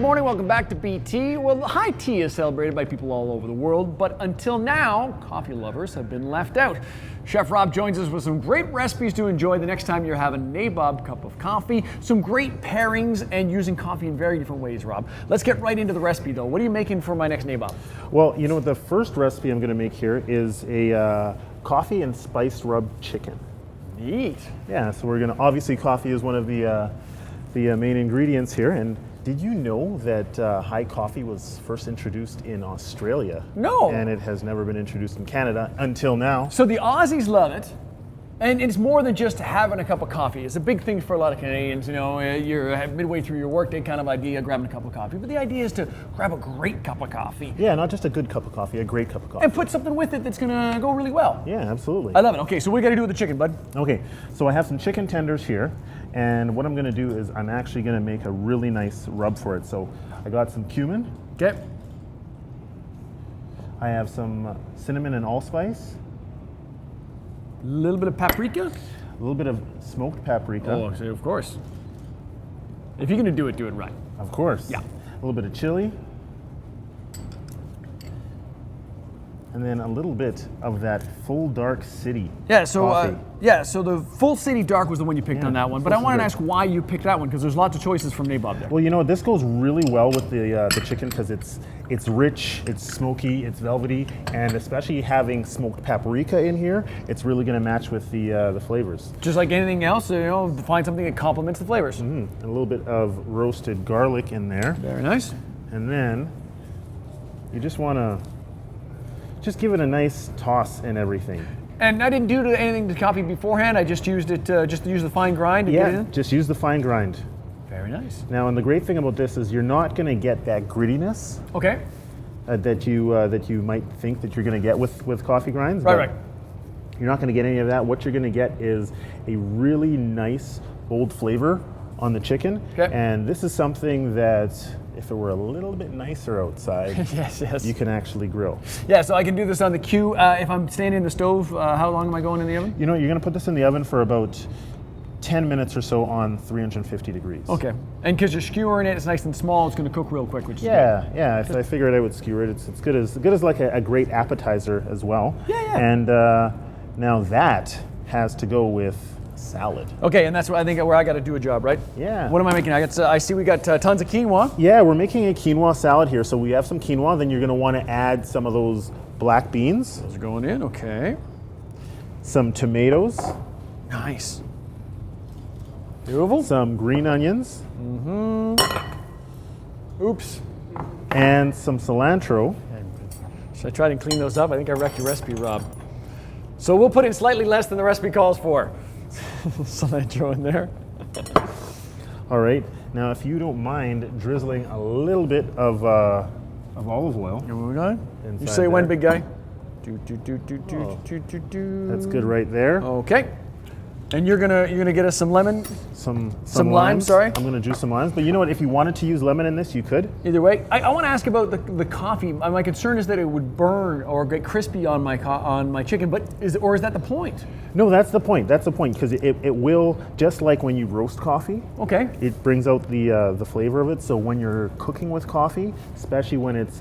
good morning. Welcome back to BT. Well, high tea is celebrated by people all over the world, but until now, coffee lovers have been left out. Chef Rob joins us with some great recipes to enjoy the next time you're having a Nabob cup of coffee, some great pairings, and using coffee in very different ways, Rob. Let's get right into the recipe, though. What are you making for my next Nabob? Well, you know, the first recipe I'm going to make here is a coffee and spiced rub chicken. Neat. Yeah, so we're going to, obviously coffee is one of the main ingredients here, and did you know that high coffee was first introduced in Australia? No. And it has never been introduced in Canada until now. So the Aussies love it, and it's more than just having a cup of coffee. It's a big thing for a lot of Canadians. You know, you're midway through your workday kind of idea, grabbing a cup of coffee. But the idea is to grab a great cup of coffee. Yeah, not just a good cup of coffee, a great cup of coffee. And put something with it that's gonna go really well. Yeah, absolutely. I love it. Okay, so what do we gotta do with the chicken, bud? Okay, so I have some chicken tenders here, and what I'm gonna do is I'm actually gonna make a really nice rub for it. So I got some cumin. Okay. I have some cinnamon and allspice. A little bit of paprika. A little bit of smoked paprika. Oh, so of course. If you're gonna do it right. Of course. Yeah. A little bit of chili. And then a little bit of that full dark city. Yeah, so coffee. so the Full City Dark was the one you picked on that one. But I wanted to ask why you picked that one, because there's lots of choices from Nabob there. Well, you know, this goes really well with the chicken because it's rich, it's smoky, it's velvety, and especially having smoked paprika in here, it's really going to match with the flavors. Just like anything else, you know, find something that complements the flavors. And a little bit of roasted garlic in there. Very nice. And then you just want to just give it a nice toss and everything. And I didn't do anything to coffee beforehand. I just used it, just to use the fine grind to get it in. Just use the fine grind. Very nice. Now, and the great thing about this is you're not going to get that grittiness Okay. that you might think that you're going to get with coffee grinds. Right. You're not going to get any of that. What you're going to get is a really nice, bold flavor on the chicken. Okay. And this is something that, if it were a little bit nicer outside, yes. you can actually grill. Yeah, so I can do this on the cue. If I'm standing in the stove, how long am I going in the oven? You know, you're going to put this in the oven for about 10 minutes or so on 350 degrees. Okay. And because you're skewering it, it's nice and small, it's going to cook real quick, which is good. Yeah. I figured I would skewer it. It's good as like a great appetizer as well. Yeah. And now that has to go with salad. Okay, and that's what I think where I got to do a job, right? Yeah. What am I making? I see we got tons of quinoa. Yeah, we're making a quinoa salad here. So we have some quinoa. Then you're going to want to add some of those black beans. Those are going in. Okay. Some tomatoes. Nice. Beautiful. Some green onions. Oops. And some cilantro. Should I try and clean those up? I think I wrecked your recipe, Rob. So we'll put in slightly less than the recipe calls for. Cilantro in there. All right. Now, if you don't mind drizzling a little bit of olive oil. You say when, big guy? That's good right there. Okay. And you're gonna get us some lemon? Some lime, limes. sorry. I'm gonna juice some limes. But you know what? If you wanted to use lemon in this, you could. Either way. I want to ask about the coffee. My concern is that it would burn or get crispy on my chicken, but is that the point? No, that's the point. That's the point, because it will, just like when you roast coffee. Okay. It brings out the flavor of it. So when you're cooking with coffee, especially when it's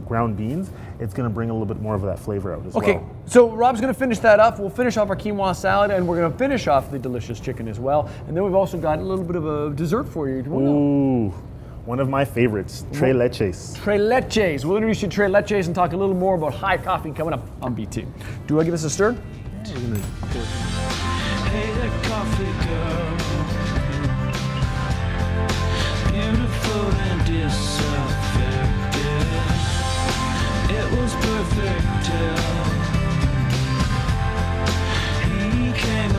ground beans, it's going to bring a little bit more of that flavor out as well. Okay. So Rob's going to finish that up. We'll finish off our quinoa salad, and we're going to finish off the delicious chicken as well. And then we've also got a little bit of a dessert for you. Ooh, one of my favorites, tres leches. Tres leches. We'll introduce you to tres leches and talk a little more about high coffee coming up on BT. Do I give this a stir? Yeah, we're gonna do it. Hey there, coffee girl, beautiful.